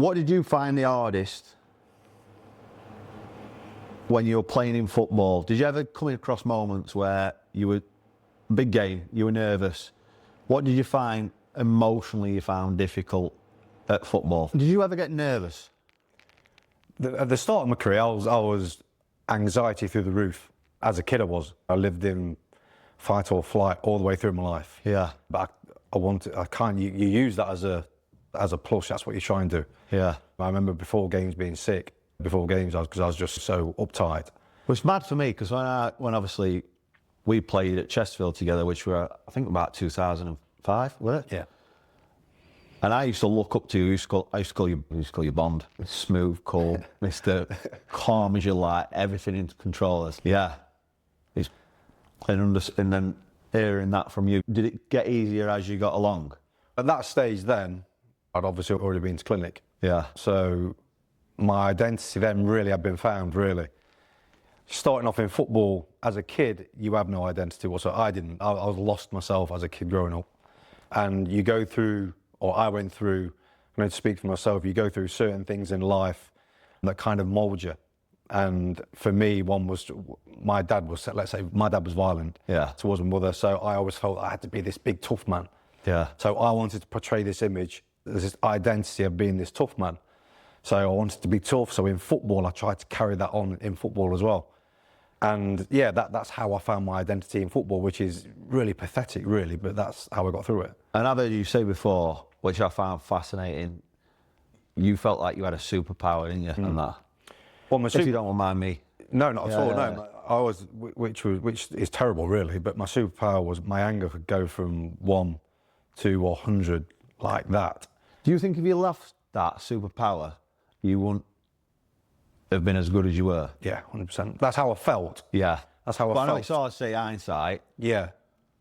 What did you find the hardest when you were playing in football? Did you ever come across moments where you were, big game, you were nervous? What did you find emotionally you found difficult at football? Did you ever get nervous? At the start of my career, I was anxiety through the roof. As a kid, I was. I lived in fight or flight all the way through my life. Yeah. But I can't. You use that as a plus. That's what you try and do. Yeah. I remember before games being sick. Before games, because I was just so uptight. Well, it's mad for me because when obviously we played at Chesterfield together, which were I think about 2005, was it? Yeah. And I used to look up to you. I used to call you Bond. Smooth, cool, Mr. Calm as you like, everything in control. Yeah. And then hearing that from you, did it get easier as you got along? At that stage then, I'd obviously already been to clinic. Yeah. So my identity then really had been found, really. Starting off in football, as a kid, you have no identity whatsoever. I didn't. I was lost myself as a kid growing up. And you go through, or I went through, I'm going to speak for myself, you go through certain things in life that kind of mould you. And for me, one was, my dad was violent towards my mother. So I always felt I had to be this big tough man. Yeah. So I wanted to portray this image, this identity of being this tough man. So I wanted to be tough. So in football, I tried to carry that on in football as well. And yeah, that's how I found my identity in football, which is really pathetic, really, but that's how I got through it. And I've heard you say before, which I found fascinating, you felt like you had a superpower, didn't you? And that. Well, if you don't mind me. No, not at all. No, I was, which is terrible, really. But my superpower was my anger could go from 1 to 100 like that. Do you think if you left that superpower, you wouldn't have been as good as you were? Yeah, 100%. That's how I felt. Yeah. That's how I But felt. I know it's hard to say hindsight. Yeah.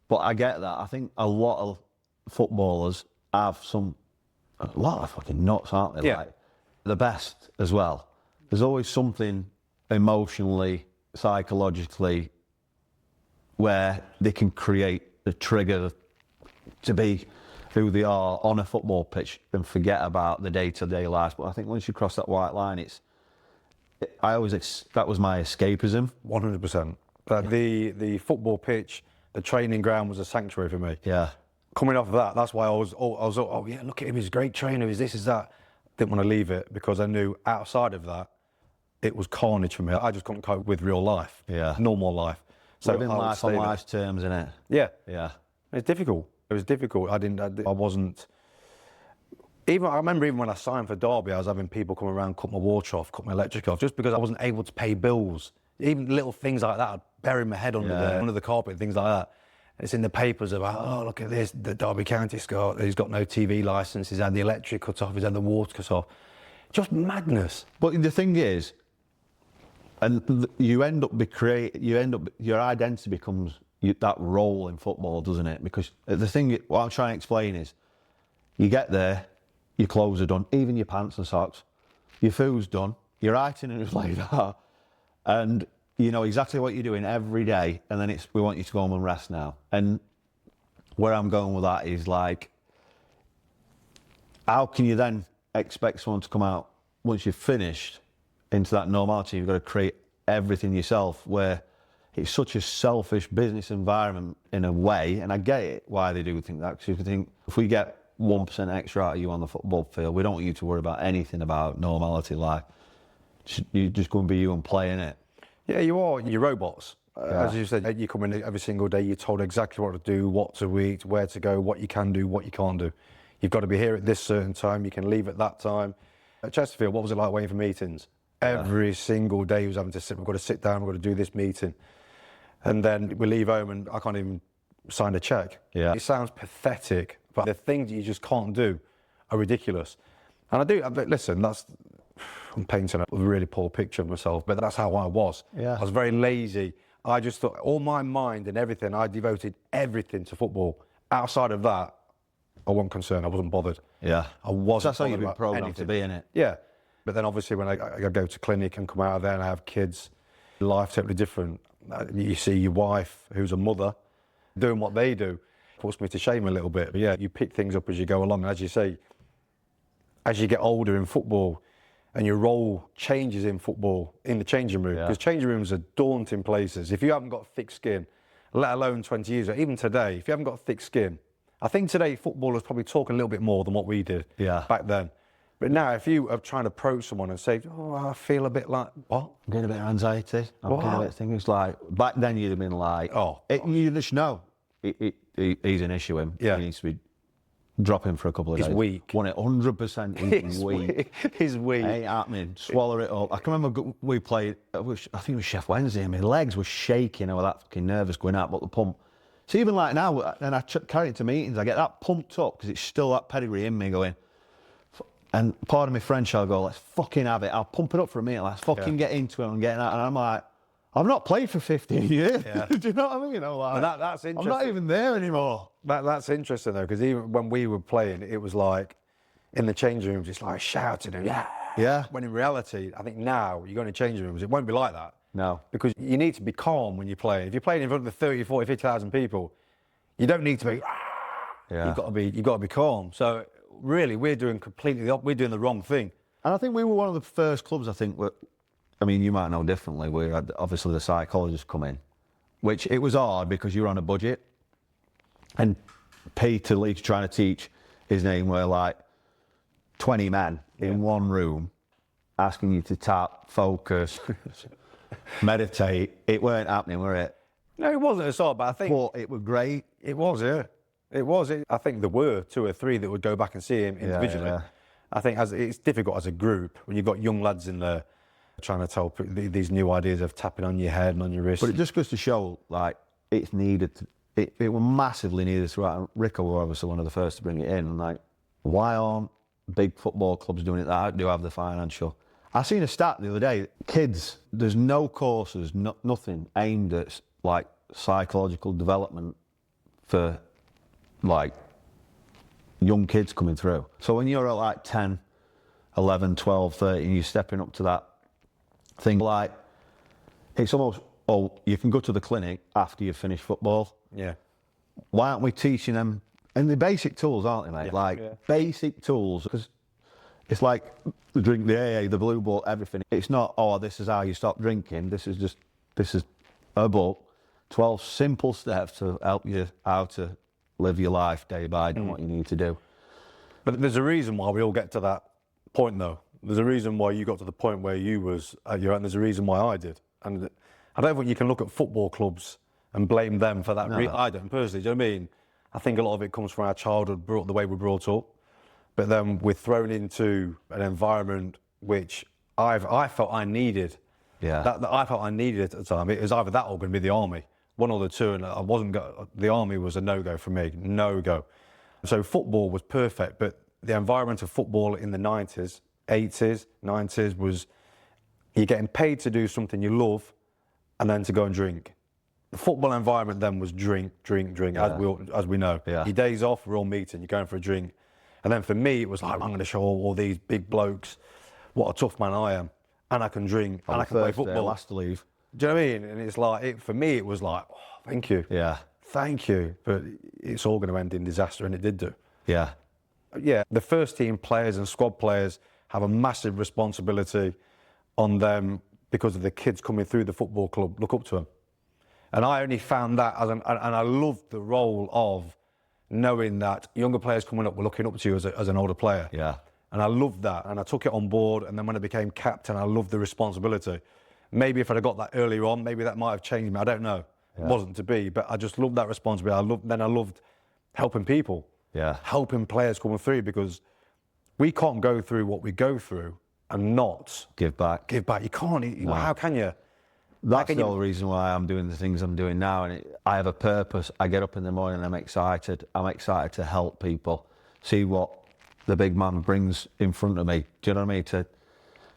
But I get that. I think a lot of footballers have a lot of fucking nuts, aren't they? Yeah. Like, the best as well. There's always something emotionally, psychologically, where they can create a trigger to be who they are on a football pitch and forget about the day-to-day life. But I think once you cross that white line, that was my escapism. 100%. The football pitch, the training ground was a sanctuary for me. Yeah. Coming off of that, that's why I was oh yeah, look at him, he's a great trainer, he's this, is that. Didn't want to leave it because I knew outside of that, it was carnage for me. I just couldn't cope with real life. Yeah. Normal life. So living life on life's terms, innit? Yeah. Yeah. It's difficult. It was difficult. I wasn't, I remember even when I signed for Derby, I was having people come around, cut my water off, cut my electric off, just because I wasn't able to pay bills. Even little things like that, I'd bury my head under the carpet, things like that. It's in the papers about, oh, look at this, the Derby County Scot, he's got no TV licence, he's had the electric cut off, he's had the water cut off. Just madness. But the thing is, and your identity becomes that role in football, doesn't it? Because the thing, what I'm trying to explain is, you get there, your clothes are done, even your pants and socks, your food's done, your writing is like that, and you know exactly what you're doing every day, and then we want you to go home and rest now. And where I'm going with that is like, how can you then expect someone to come out once you've finished into that normality? You've got to create everything yourself, where it's such a selfish business environment in a way, and I get it why they do think that, because you think if we get 1% extra out of you on the football field, we don't want you to worry about anything about normality life. You're just going to be you and play in it. Yeah, you are. You're robots. As you said, you come in every single day, you're told exactly what to do, what to eat, where to go, what you can do, what you can't do. You've got to be here at this certain time, you can leave at that time. At Chesterfield, what was it like waiting for meetings? Every single day he was having to sit, we've got to sit down, we've got to do this meeting. And then we leave home and I can't even sign a cheque. Yeah. It sounds pathetic, but the things that you just can't do are ridiculous. And listen, I'm painting a really poor picture of myself, but that's how I was. Yeah. I was very lazy. I just thought, all my mind and everything, I devoted everything to football. Outside of that, I wasn't concerned, I wasn't bothered. Yeah. I wasn't. That's how you've been programmed to be, innit? Yeah. But then obviously when I go to clinic and come out of there and I have kids, life's totally different. You see your wife, who's a mother, doing what they do, puts me to shame a little bit. But yeah, you pick things up as you go along. And as you say, as you get older in football and your role changes in football in the changing room, because changing rooms are daunting places. If you haven't got thick skin, let alone 20 years ago, even today, if you haven't got thick skin, I think today footballers probably talk a little bit more than what we did back then. But now, if you are trying to approach someone and say, "Oh, I feel a bit like what? I'm getting a bit of anxiety. I'm getting a bit of things like back then you'd have been like, you just know he's an issue. He needs to be dropping for a couple of days. He's weak. Won it 100%. He's weak. He's weak. Ain't happening. Swallow it up. I can remember we played. I think it was Chef Wednesday. And my legs were shaking. I was that fucking nervous going out but the pump. So even like now, and I carry it to meetings, I get that pumped up because it's still that pedigree in me going. And pardon me French, I'll go, let's fucking have it. I'll pump it up for a minute. Let's fucking get into it and get that. And I'm like, I've not played for 15 years. Do you know what I mean? You know, like, that's interesting. I'm not even there anymore. That's interesting though, because even when we were playing, it was like in the changing rooms, it's like shouting and yeah. When in reality, I think now you go in the changing rooms, it won't be like that. No. Because you need to be calm when you play. If you're playing in front of 30, 40, 50,000 people, you don't need to be. You've got to be calm. So really, we're doing we're doing the wrong thing. And I think we were one of the first clubs. I think I mean, you might know differently. We had obviously the psychologists come in, which it was hard because you were on a budget. And Peter Leach trying to teach his name were like 20 men in one room, asking you to tap, focus, meditate. It weren't happening, were it? No, it wasn't at all. But I think. But it was great. It was, yeah. It was. I think there were 2 or 3 that would go back and see him individually. Yeah. I think it's difficult as a group when you've got young lads in there trying to tell these new ideas of tapping on your head and on your wrist. But it just goes to show, like, it's needed. It was massively needed throughout. Rico were obviously one of the first to bring it in. And like, why aren't big football clubs doing it that do have the financial? I seen a stat the other day. Kids, there's no courses, nothing aimed at like psychological development for like young kids coming through. So when you're at like 10, 11, 12, 13, you're stepping up to that thing, like it's almost, you can go to the clinic after you've finished football. Yeah. Why aren't we teaching them? And the basic tools, aren't they, mate? Basic tools, because it's like the drink, the AA, the blue ball, everything. It's not, this is how you stop drinking. This is a book, 12 simple steps to help you how to live your life day by day, what you need to do. But there's a reason why we all get to that point, though. There's a reason why you got to the point where you was at your, and there's a reason why I did. And I don't think you can look at football clubs and blame them for that. No. I don't personally. Do you know what I mean? I think a lot of it comes from our childhood, the way we're brought up. But then we're thrown into an environment which I felt I needed. Yeah. That I felt I needed at the time. It was either that or going to be the army, one or the two. And I wasn't. The army was a no-go for me. No-go. So football was perfect, but the environment of football in the 90s, 80s, 90s was you're getting paid to do something you love, and then to go and drink. The football environment then was drink, as we know. Yeah. Your days off, we're all meeting, you're going for a drink. And then for me, it was like, I'm going to show all these big blokes what a tough man I am. And I can drink, and I can play football. Last to leave. Do you know what I mean? And it's like, for me, it was like, thank you. Yeah. Thank you. But it's all going to end in disaster, and it did do. Yeah. Yeah, the first team players and squad players have a massive responsibility on them because of the kids coming through the football club, look up to them. And I only found that and I loved the role of knowing that younger players coming up were looking up to you as an older player. Yeah. And I loved that, and I took it on board, and then when I became captain, I loved the responsibility. Maybe if I'd have got that earlier on, maybe that might have changed me, I don't know. Yeah. It wasn't to be, but I just loved that responsibility. I loved helping people. Yeah. Helping players coming through, because we can't go through what we go through and not give back. You can't. No. How can you? That's the whole reason why I'm doing the things I'm doing now, and I have a purpose. I get up in the morning and I'm excited. I'm excited to help people, see what the big man brings in front of me. Do you know what I mean?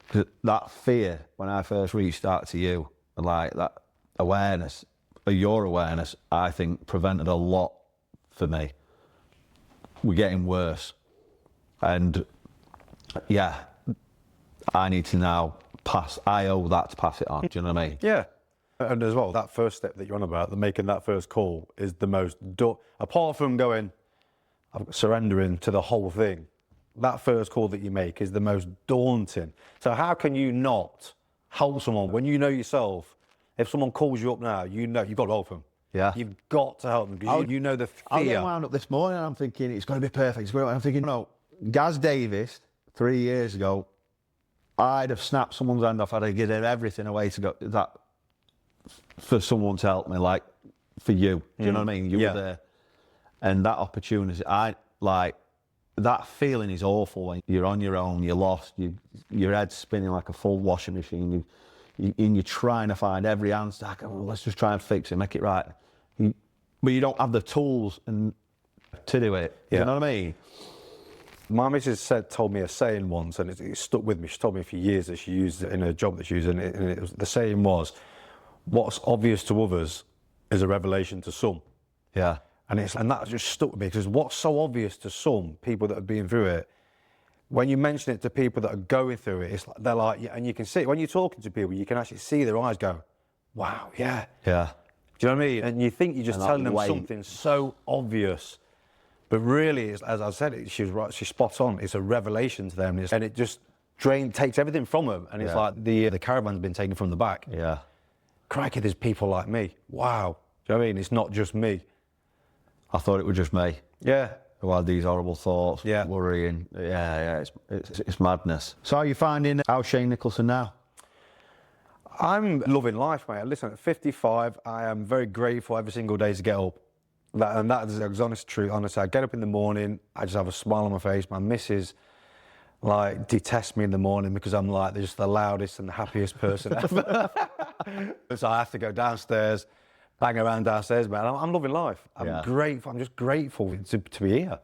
Cause that fear when I first reached out to you, and like that awareness, or your awareness, I think prevented a lot for me. We're getting worse, and yeah, I need to now I owe that to pass it on. Do you know what I mean? Yeah. And as well, that first step that you're on about, making that first call, is the most, apart from surrendering to the whole thing, that first call that you make is the most daunting. So how can you not help someone when you know yourself? If someone calls you up now, you know you've got to help them. Yeah. You've got to help them because you know the fear. I get wound up this morning and I'm thinking, it's going to be perfect. I'm thinking, no, Gaz Davis, 3 years ago, I'd have snapped someone's hand off. I'd have given everything away to go that for someone to help me, like for you. Do you know what I mean? You were there. And that opportunity, that feeling is awful when you're on your own, you're lost, your head's spinning like a full washing machine, and you're trying to find every answer. Like, well, let's just try and fix it, make it right. But you don't have the tools to do it. Yeah. You know what I mean? My missus told me a saying once, and it stuck with me. She told me for years that she used it in a job that she used, and the saying was, "What's obvious to others is a revelation to some." Yeah. And that just stuck with me, because what's so obvious to some people that have been through it, when you mention it to people that are going through it, it's like, they're like, and you can see it when you're talking to people, you can actually see their eyes go, "Wow, yeah." Yeah. Do you know what I mean? And you think you're just telling them something so obvious, but really, as I said, she was right. She's spot on. It's a revelation to them, and it just takes everything from them. And it's like the caravan's been taken from the back. Yeah. Crikey, there's people like me. Wow. Do you know what I mean? It's not just me. I thought it was just me. Yeah. Who had these horrible thoughts, worrying. Yeah. It's madness. So how are you finding Shane Nicholson now? I'm loving life, mate. Listen, at 55, I am very grateful every single day to get up. That is the honest truth. Honestly, I get up in the morning, I just have a smile on my face. My missus, detests me in the morning because I'm just the loudest and the happiest person ever. So I have to go downstairs, bang around downstairs, man. I'm loving life. I'm grateful. I'm just grateful to be here.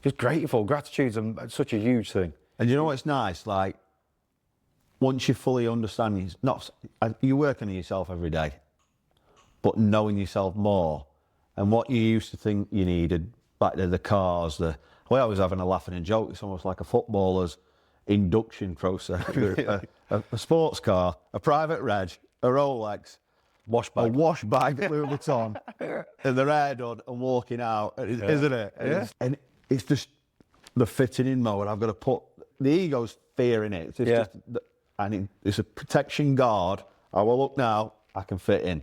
Just grateful. Gratitude's such a huge thing. And you know what's nice? Once you fully understand, you're working on yourself every day, but knowing yourself more and what you used to think you needed, back to the cars, we always having a laugh and a joke. It's almost like a footballer's induction process. a sports car, a private reg, a Rolex, a wash bag, Louis Vuitton, and their hair done and walking out, isn't it? Yeah. And it's just the fitting in mode. I've got to put the ego's fear in it. It's a protection guard. I will look now, I can fit in.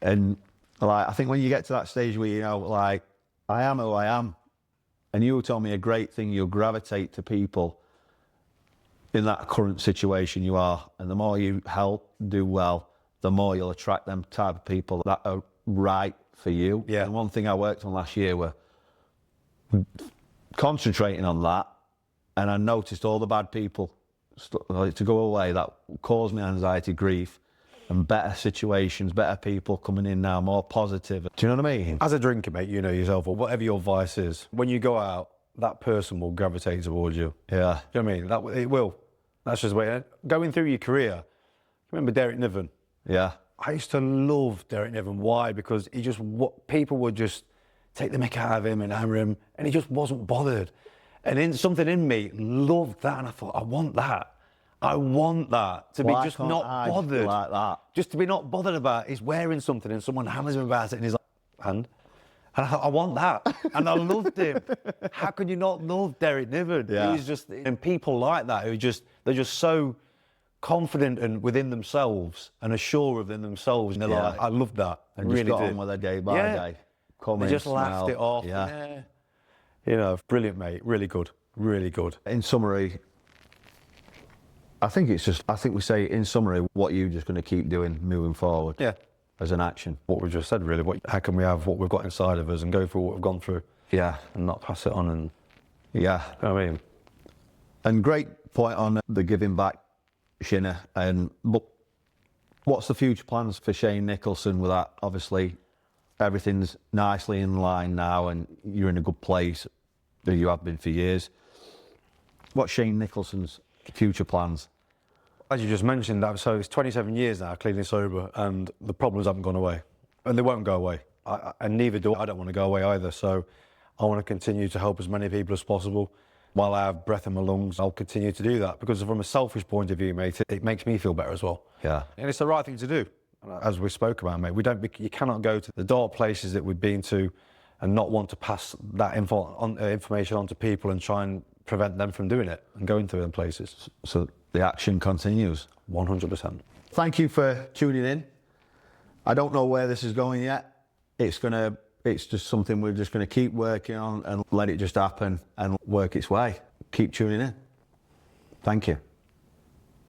And I think when you get to that stage where I am who I am, and you told me a great thing, you'll gravitate to people in that current situation you are, and the more you help do well, the more you'll attract them type of people that are right for you. Yeah. And one thing I worked on last year were concentrating on that, and I noticed all the bad people to go away that caused me anxiety, grief, and better situations, better people coming in now, more positive. Do you know what I mean? As a drinker, mate, you know yourself, or whatever your vice is, when you go out, that person will gravitate towards you. Yeah. Do you know what I mean? It will. That's just the way. Going through your career, remember Derek Niven? Yeah. I used to love Derek Niven. Why? Because people would just take the mick out of him and hammer him, and he just wasn't bothered. And something in me loved that, and I thought, I want that. I want that, to be just not bothered. Like that? Just to be not bothered about, he's wearing something and someone hammers him about it and he's like, and I thought, I want that. And I loved him. How can you not love Derek Niven? Yeah. And people like that they're just so confident and within themselves and assured within themselves. And they're like, I love that. And really just got on with their day by day. They just laughed it off. Yeah. Brilliant, mate. Really good. Really good. In summary, I think we say in summary what you're just going to keep doing moving forward. Yeah. As an action. What we just said, really. How can we have what we've got inside of us and go through what we've gone through? Yeah. And not pass it on and... Yeah. You know what I mean? And great point on the giving back, Shinner. But what's the future plans for Shane Nicholson with that? Obviously, everything's nicely in line now and you're in a good place. You have been for years. What's Shane Nicholson's future plans? As you just mentioned, so it's 27 years now, clean and sober, and the problems haven't gone away. And they won't go away. And neither do I. I don't want to go away either. So I want to continue to help as many people as possible. While I have breath in my lungs, I'll continue to do that. Because from a selfish point of view, mate, it makes me feel better as well. Yeah. And it's the right thing to do. As we spoke about, mate, you cannot go to the dark places that we've been to and not want to pass that information on to people and try and prevent them from doing it and going to them places. So the action continues. 100%. Thank you for tuning in. I don't know where this is going yet. It's just something we're just going to keep working on and let it just happen and work its way. Keep tuning in. Thank you.